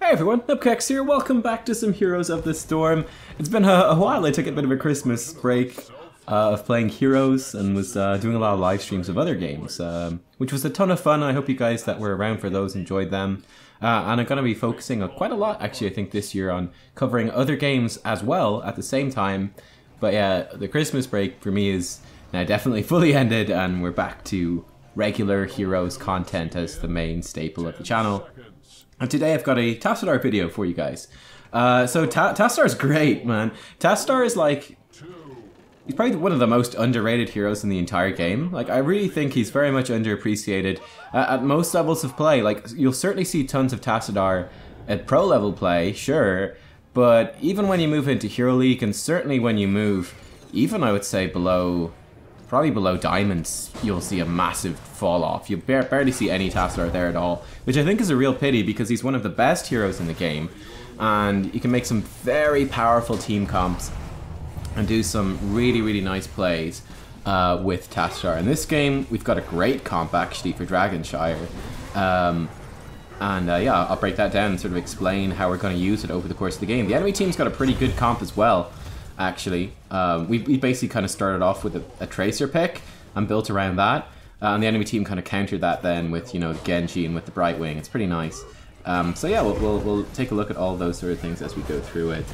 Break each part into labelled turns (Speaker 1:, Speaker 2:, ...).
Speaker 1: Hey everyone, Nubkeks here, welcome back to some Heroes of the Storm. It's been a while. I took a bit of a Christmas break of playing Heroes and was doing a lot of live streams of other games, which was a ton of fun. I hope you guys that were around for those enjoyed them. And I'm going to be focusing on quite a lot, actually, I think this year on covering other games as well at the same time. But yeah, the Christmas break for me is now definitely fully ended and we're back to regular Heroes content as the main staple of the channel. And today I've got a Tassadar video for you guys. So Tassadar's great, man. Tassadar is like... he's probably one of the most underrated heroes in the entire game. Like, I really think he's very much underappreciated at most levels of play. Like, you'll certainly see tons of Tassadar at pro level play, sure. But even when you move into Hero League, and certainly when you move, even I would say below... probably below Diamonds, you'll see a massive fall off. You barely see any Tassadar there at all, which I think is a real pity because he's one of the best heroes in the game, and you can make some very powerful team comps and do some really nice plays with Tassadar. In this game, we've got a great comp actually for Dragonshire, yeah, I'll break that down and sort of explain how we're going to use it over the course of the game. The enemy team's got a pretty good comp as well. Actually, we basically kind of started off with a Tracer pick and built around that, and the enemy team kind of countered that then with, you know, Genji and with the Brightwing. It's pretty nice. So yeah, we'll take a look at all those sort of things as we go through it.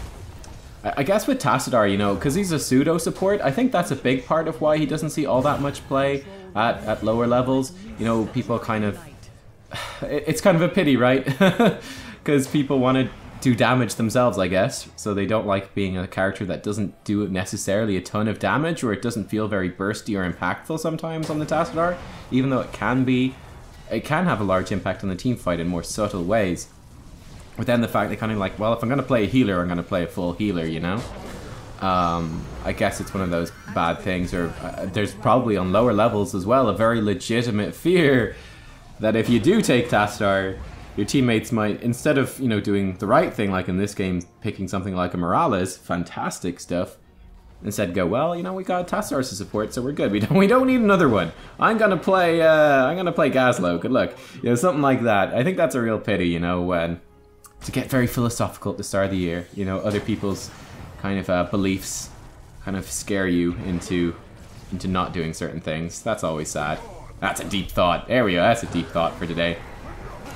Speaker 1: I guess with Tassadar, you know, because he's a pseudo support, I think that's a big part of why he doesn't see all that much play at lower levels. You know, people kind of... it's kind of a pity, right? Because people want to do damage themselves, I guess, so they don't like being a character that doesn't do necessarily a ton of damage, or it doesn't feel very bursty or impactful sometimes on the Tassadar, even though it can have a large impact on the team fight in more subtle ways. But then the fact they kind of like, well, if I'm going to play a healer, I'm going to play a full healer, you know? I guess it's one of those bad things, or there's probably on lower levels as well a very legitimate fear that if you do take Tassadar, your teammates might, instead of, you know, doing the right thing, like in this game, picking something like a Morales, fantastic stuff, instead go, well, you know, we got Tassadar to support, so we're good. We don't need another one. I'm gonna play Gazlo. Good luck. You know, something like that. I think that's a real pity, you know, when to get very philosophical at the start of the year. You know, other people's kind of beliefs kind of scare you into not doing certain things. That's always sad. That's a deep thought. There we go. That's a deep thought for today.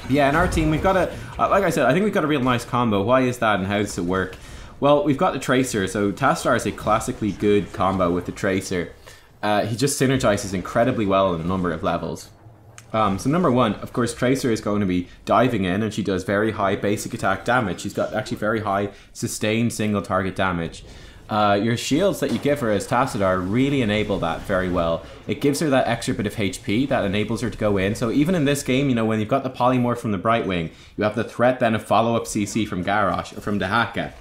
Speaker 1: Yeah, in our team, we've got a, like I said, I think we've got a real nice combo. Why is that and how does it work? Well, we've got the Tracer, so Tassadar is a classically good combo with the Tracer. He just synergizes incredibly well on a number of levels. So number one, of course, Tracer is going to be diving in, and she does very high basic attack damage. She's got actually very high sustained single target damage. Your shields that you give her as Tassadar really enable that very well. It gives her that extra bit of HP that enables her to go in. So even in this game, you know, when you've got the polymorph from the Brightwing, you have the threat then of follow-up CC from Garrosh or from Dehaka.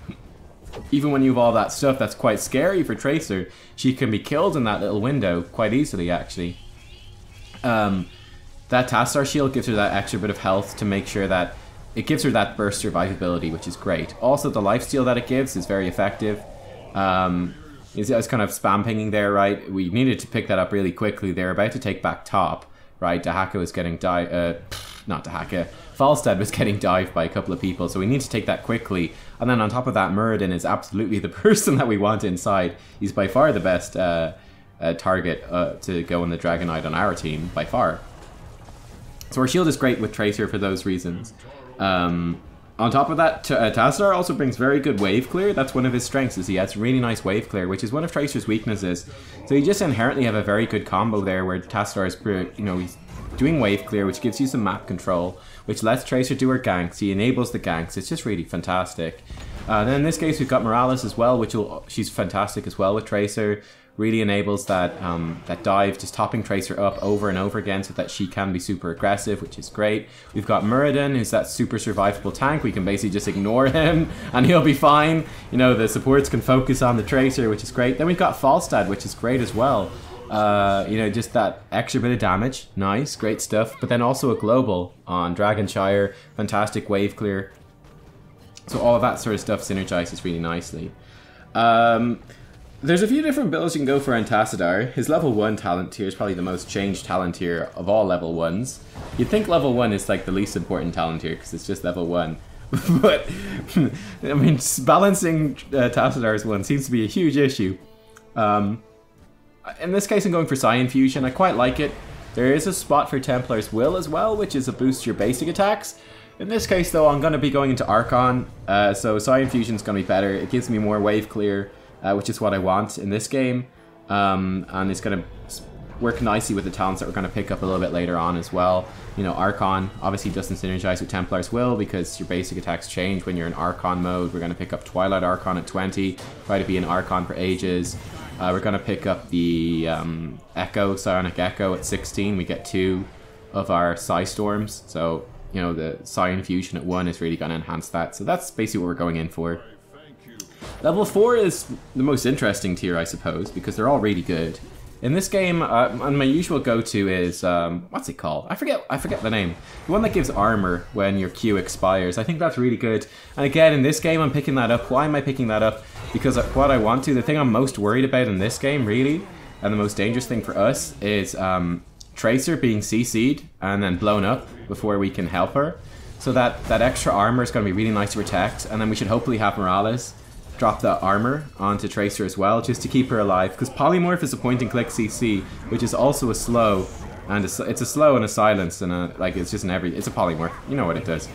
Speaker 1: Even when you have all that stuff that's quite scary for Tracer, she can be killed in that little window quite easily, actually. That Tassadar shield gives her that extra bit of health to make sure that it gives her that burst survivability, which is great. Also, the lifesteal that it gives is very effective. I was kind of spam pinging there, right? We needed to pick that up really quickly. They're about to take back top, right? Dehaka was getting not Dehaka. Falstad was getting dived by a couple of people, so we need to take that quickly. And then on top of that, Muradin is absolutely the person that we want inside. He's by far the best target to go on the Dragonite on our team, by far. So our shield is great with Tracer for those reasons. On top of that, Tassadar also brings very good wave clear. That's one of his strengths, is he has really nice wave clear, which is one of Tracer's weaknesses. So you just inherently have a very good combo there where Tassadar is, you know, he's doing wave clear, which gives you some map control, which lets Tracer do her ganks. He enables the ganks. It's just really fantastic. Then in this case, we've got Morales as well, she's fantastic as well with Tracer. Really enables that that dive, just topping Tracer up over and over again so that she can be super aggressive, which is great. We've got Muradin, who's that super survivable tank. We can basically just ignore him and he'll be fine. You know, the supports can focus on the Tracer, which is great. Then we've got Falstad, which is great as well. You know, just that extra bit of damage. Nice, great stuff. But then also a global on Dragonshire. Fantastic wave clear. So all of that sort of stuff synergizes really nicely. There's a few different builds you can go for on Tassadar. His level 1 talent tier is probably the most changed talent tier of all level 1s. You'd think level 1 is like the least important talent tier because it's just level 1. But, I mean, balancing Tassadar's one seems to be a huge issue. In this case, I'm going for Psi Fusion. I quite like it. There is a spot for Templar's Will as well, which is a boost to your basic attacks. In this case, though, I'm going to be going into Archon, so Psi Fusion is going to be better. It gives me more wave clear, which is what I want in this game. And it's going to work nicely with the talents that we're going to pick up a little bit later on as well. You know, Archon obviously doesn't synergize with Templar's Will because your basic attacks change when you're in Archon mode. We're going to pick up Twilight Archon at 20, try to be in Archon for ages. We're going to pick up the Echo, Psionic Echo at 16. We get 2 of our Psi Storms, so, you know, the Psi Fusion at 1 is really going to enhance that. So that's basically what we're going in for. Level 4 is the most interesting tier, I suppose, because they're all really good. In this game, my usual go-to is, what's it called? I forget the name. The one that gives armor when your Q expires. I think that's really good. And again, in this game, I'm picking that up. Why am I picking that up? Because what I want to, the thing I'm most worried about in this game, really, and the most dangerous thing for us is Tracer being CC'd and then blown up before we can help her. So that extra armor is going to be really nice to protect, and then we should hopefully have Morales drop that armor onto Tracer as well, just to keep her alive, because Polymorph is a point-and-click CC, which is also a slow, and it's a slow and a silence, and like it's just it's a Polymorph. You know what it does.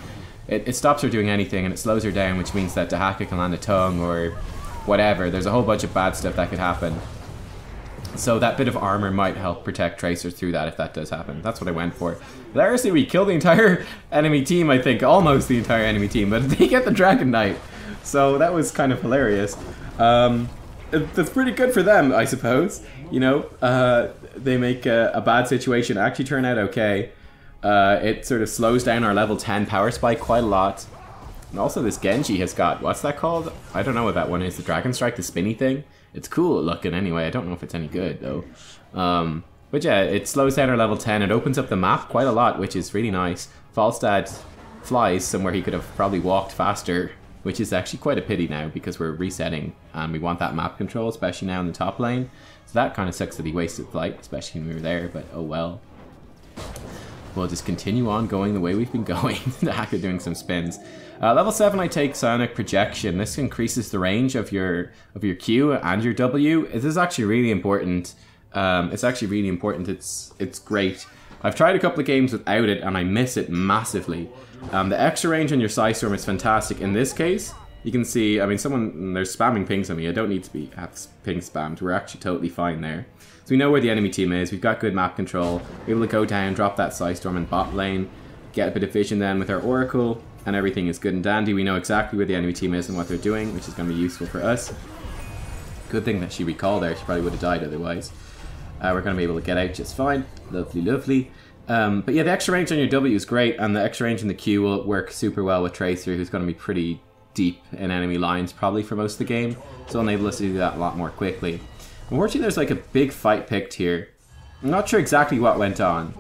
Speaker 1: It stops her doing anything, and it slows her down, which means that Dahaka can land a tongue or whatever. There's a whole bunch of bad stuff that could happen. So that bit of armor might help protect Tracer through that if that does happen. That's what I went for. Hilariously, we killed the entire enemy team, I think, almost the entire enemy team, but they get the Dragon Knight. So that was kind of hilarious. That's pretty good for them, I suppose. You know, they make a bad situation actually turn out okay. It sort of slows down our level 10 power spike quite a lot. And also this Genji has got, what's that called? I don't know what that one is. The Dragon Strike, the spinny thing. It's cool looking anyway. I don't know if it's any good though. But yeah, it slows down our level 10. It opens up the map quite a lot, which is really nice. Falstad flies somewhere he could have probably walked faster, which is actually quite a pity now because we're resetting and we want that map control, especially now in the top lane. So that kind of sucks that he wasted flight, especially when we were there, but oh well. We'll just continue on going the way we've been going. The hacker doing some spins. Level 7 I take Sonic Projection. This increases the range of your Q and your W. This is actually really important. It's actually really important. It's great. I've tried a couple of games without it and I miss it massively. The extra range on your Psi Storm is fantastic. In this case, you can see, I mean, they're spamming pings on me. I don't need to have pings spammed. We're actually totally fine there. So we know where the enemy team is. We've got good map control. We're able to go down, drop that Psi Storm in bot lane, get a bit of vision then with our Oracle, and everything is good and dandy. We know exactly where the enemy team is and what they're doing, which is going to be useful for us. Good thing that she recalled there. She probably would have died otherwise. We're going to be able to get out just fine. Lovely, lovely. But yeah, the extra range on your W is great, and the extra range in the Q will work super well with Tracer, who's going to be pretty deep in enemy lines probably for most of the game. So it'll enable us to do that a lot more quickly. Unfortunately, there's like a big fight picked here. I'm not sure exactly what went on.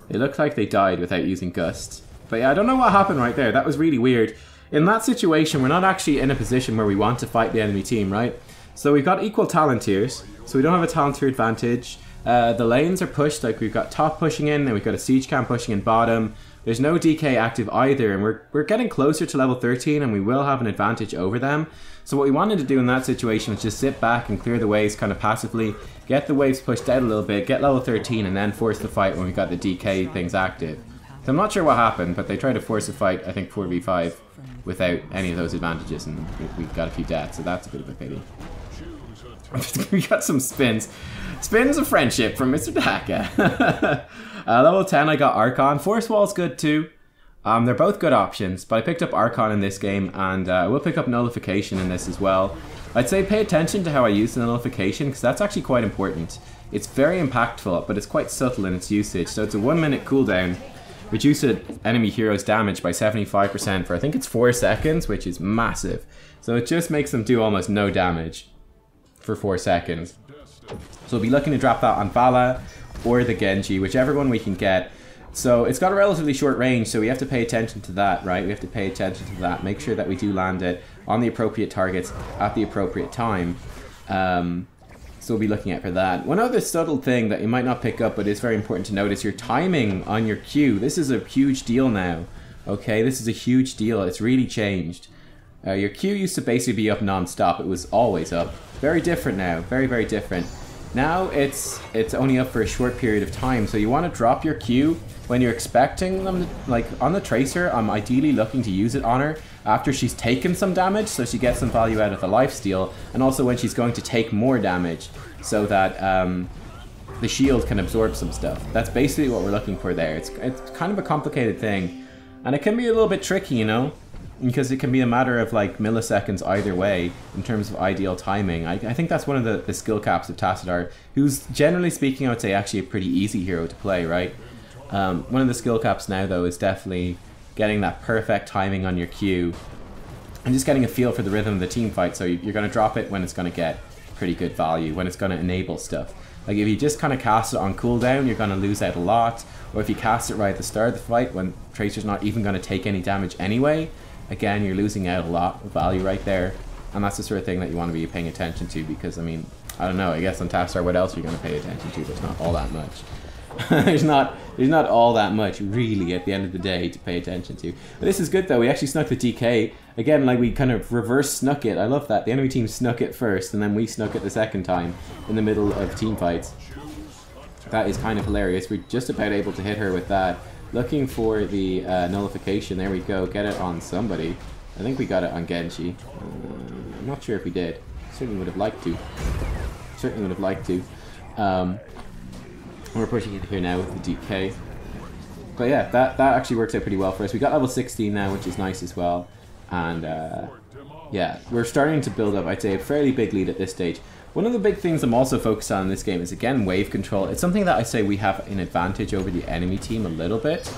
Speaker 1: It looked like they died without using Gust. But yeah, I don't know what happened right there. That was really weird. In that situation, we're not actually in a position where we want to fight the enemy team, right? So we've got equal talent tiers, so we don't have a talent tier advantage. The lanes are pushed, like we've got top pushing in, and we've got a siege camp pushing in bottom. There's no DK active either, and we're getting closer to level 13, and we will have an advantage over them. So what we wanted to do in that situation was just sit back and clear the waves kind of passively, get the waves pushed out a little bit, get level 13, and then force the fight when we got the DK things active. So I'm not sure what happened, but they tried to force a fight, I think 4v5, without any of those advantages, and we got a few deaths, so that's a bit of a pity. We got some spins. Spins of friendship from Mr. Dahaka. Level 10 I got Archon. Force Wall's good too. They're both good options, but I picked up Archon in this game, and I will pick up Nullification in this as well. I'd say pay attention to how I use the Nullification, because that's actually quite important. It's very impactful, but it's quite subtle in its usage. So it's a 1 minute cooldown. Reduce an enemy hero's damage by 75% for I think it's 4 seconds, which is massive. So it just makes them do almost no damage for 4 seconds. So we'll be looking to drop that on Vala or the Genji, whichever one we can get. So it's got a relatively short range, so we have to pay attention to that, right? We have to pay attention to that, make sure that we do land it on the appropriate targets at the appropriate time. So we'll be looking at for that. One other subtle thing that you might not pick up, but is very important to notice, your timing on your Q. This is a huge deal now. Okay, this is a huge deal. It's really changed. Your Q used to basically be up non-stop. It was always up. Very different now. Very, very different. Now it's only up for a short period of time. So you want to drop your Q when you're expecting them. Like on the Tracer, I'm ideally looking to use it on her after she's taken some damage, so she gets some value out of the lifesteal, and also when she's going to take more damage, so that the shield can absorb some stuff. That's basically what we're looking for there. It's kind of a complicated thing, and it can be a little bit tricky, you know, because it can be a matter of like milliseconds either way in terms of ideal timing. I think that's one of the skill caps of Tassadar, who's generally speaking, I would say, actually a pretty easy hero to play, right? One of the skill caps now, though, is definitely getting that perfect timing on your Q and just getting a feel for the rhythm of the team fight. So you're going to drop it when it's going to get pretty good value, when it's going to enable stuff. Like if you just kind of cast it on cooldown, you're going to lose out a lot. Or if you cast it right at the start of the fight when Tracer's not even going to take any damage anyway, again, you're losing out a lot of value right there. And that's the sort of thing that you want to be paying attention to, because, I mean, I don't know, I guess on Tassadar, what else are you going to pay attention to? There's not all that much. there's not all that much really at the end of the day to pay attention to. But this is good though. We actually snuck the DK again. Like we kind of reverse snuck it. I love that. The enemy team snuck it first, and then we snuck it the second time in the middle of team fights. That is kind of hilarious. We're just about able to hit her with that. Looking for the nullification. There we go. Get it on somebody. I think we got it on Genji. I'm not sure if we did. Certainly would have liked to. Certainly would have liked to. We're pushing it here now with the DK. But yeah, that actually works out pretty well for us. We got level 16 now, which is nice as well. And yeah, we're starting to build up, I'd say, a fairly big lead at this stage. One of the big things I'm also focused on in this game is, again, wave control. It's something that I say we have an advantage over the enemy team a little bit,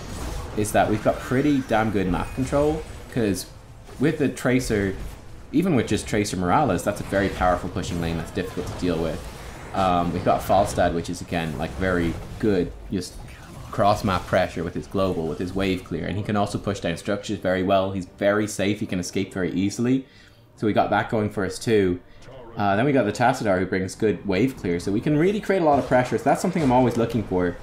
Speaker 1: is that we've got pretty damn good map control, because with the Tracer, even with just Tracer Morales, that's a very powerful pushing lane that's difficult to deal with. We've got Falstad, which is, again, like very good, just cross-map pressure with his global, with his wave clear, and he can also push down structures very well. He's very safe, he can escape very easily, so we got that going for us too. Then we got the Tassadar, who brings good wave clear, so we can really create a lot of pressure. So that's something I'm always looking for.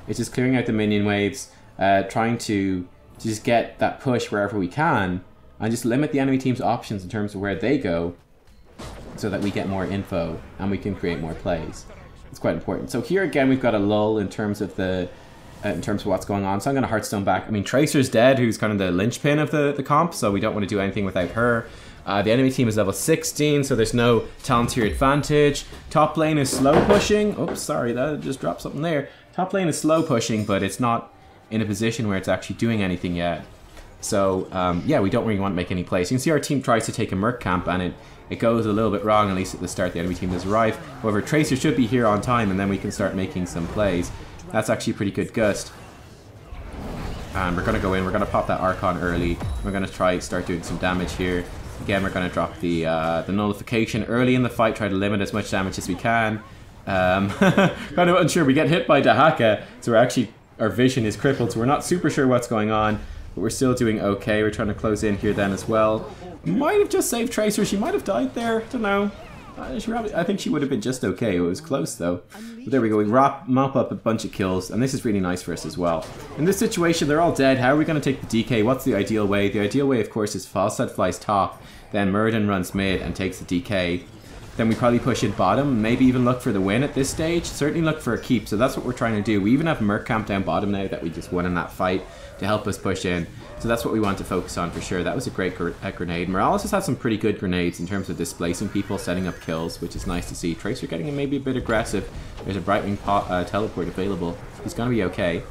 Speaker 1: It's just clearing out the minion waves, trying to just get that push wherever we can, and just limit the enemy team's options in terms of where they go, so that we get more info and we can create more plays. It's quite important. So here again, we've got a lull in terms of the what's going on. So I'm going to Hearthstone back. I mean, Tracer's dead, who's kind of the linchpin of the comp, so we don't want to do anything without her. The enemy team is level 16, so there's no talent tier advantage. Top lane is slow pushing. Oops, sorry, that just dropped something there. Top lane is slow pushing, but it's not in a position where it's actually doing anything yet. So yeah, we don't really want to make any plays. You can see our team tries to take a Merc camp, and it goes a little bit wrong, at least at the start. The enemy team does arrive. However, Tracer should be here on time, and then we can start making some plays. That's actually a pretty good gust. And we're going to go in, we're going to pop that Archon early. We're going to start doing some damage here. Again, we're going to drop the nullification early in the fight, try to limit as much damage as we can. Kind of unsure. We get hit by Dahaka, so our vision is crippled, so we're not super sure what's going on. But we're still doing okay. We're trying to close in here then as well. Might have just saved Tracer. She might have died there. Don't know. I think she would have been just okay. It was close though. But there we go. We mop up a bunch of kills, and this is really nice for us as well. In this situation, they're all dead. How are we going to take the DK? What's the ideal way? The ideal way, of course, is Falstad flies top, then Muradin runs mid and takes the DK. Then we probably push in bottom, maybe even look for the win at this stage. Certainly look for a keep, so that's what we're trying to do. We even have Merc camp down bottom now that we just won in that fight to help us push in. So that's what we want to focus on for sure. That was a great grenade. Morales has had some pretty good grenades in terms of displacing people, setting up kills, which is nice to see. Tracer getting maybe a bit aggressive. There's a Brightwing teleport available. He's going to be okay.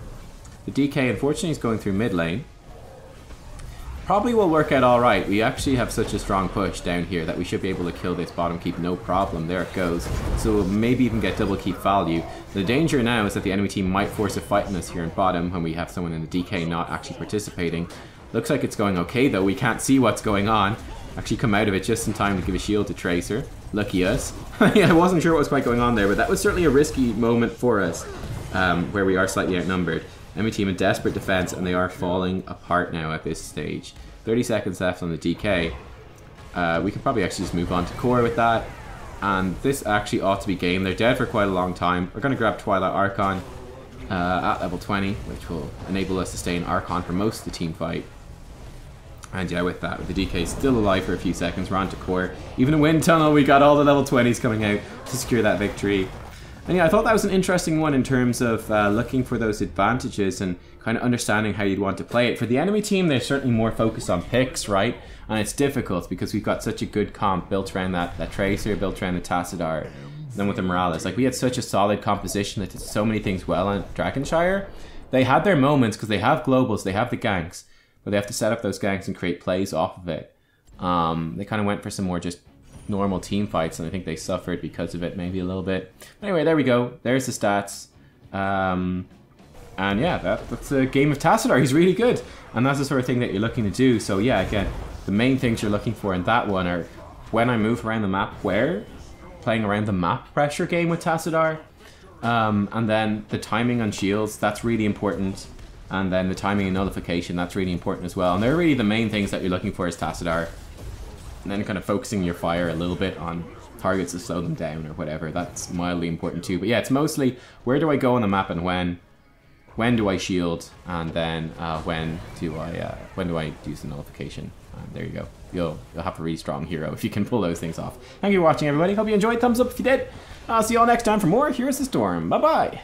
Speaker 1: The DK, unfortunately, is going through mid lane. Probably will work out alright. We actually have such a strong push down here that we should be able to kill this bottom keep no problem. There it goes. So we'll maybe even get double keep value. The danger now is that the enemy team might force a fight on us here in bottom when we have someone in the DK not actually participating. Looks like it's going okay though. We can't see what's going on. Actually come out of it just in time to give a shield to Tracer. Lucky us. Yeah, I wasn't sure what was quite going on there, but that was certainly a risky moment for us, where we are slightly outnumbered. Enemy team in desperate defense, and they are falling apart now at this stage. 30 seconds left on the DK. We can probably actually just move on to core with that. And this actually ought to be game. They're dead for quite a long time. We're going to grab Twilight Archon at level 20, which will enable us to stay in Archon for most of the team fight. And yeah, with that, with the DK still alive for a few seconds, we're on to core. Even a wind tunnel, we got all the level 20s coming out to secure that victory. And yeah, I thought that was an interesting one in terms of looking for those advantages and kind of understanding how you'd want to play it. For the enemy team, they're certainly more focused on picks, right? And it's difficult because we've got such a good comp built around that Tracer, built around the Tassadar, and then with the Morales. Like, we had such a solid composition that did so many things well on Dragonshire. They had their moments because they have globals, they have the ganks, but they have to set up those ganks and create plays off of it. They kind of went for some more just normal team fights, and I think they suffered because of it maybe a little bit. But anyway, there we go. There's the stats. And yeah, that's a game of Tassadar. He's really good, and that's the sort of thing that you're looking to do. So yeah, again, the main things you're looking for in that one are when I move around the map, where, playing around the map pressure game with Tassadar, and then the timing on shields, that's really important, and then the timing and nullification, that's really important as well. And they're really the main things that you're looking for as Tassadar. And then kind of focusing your fire a little bit on targets to slow them down or whatever. That's mildly important too. But yeah, it's mostly where do I go on the map and when do I shield, and then when do I use the nullification. And there you go. You'll have a really strong hero if you can pull those things off. Thank you for watching, everybody. Hope you enjoyed. Thumbs up if you did. I'll see you all next time for more Heroes of the Storm. Bye bye.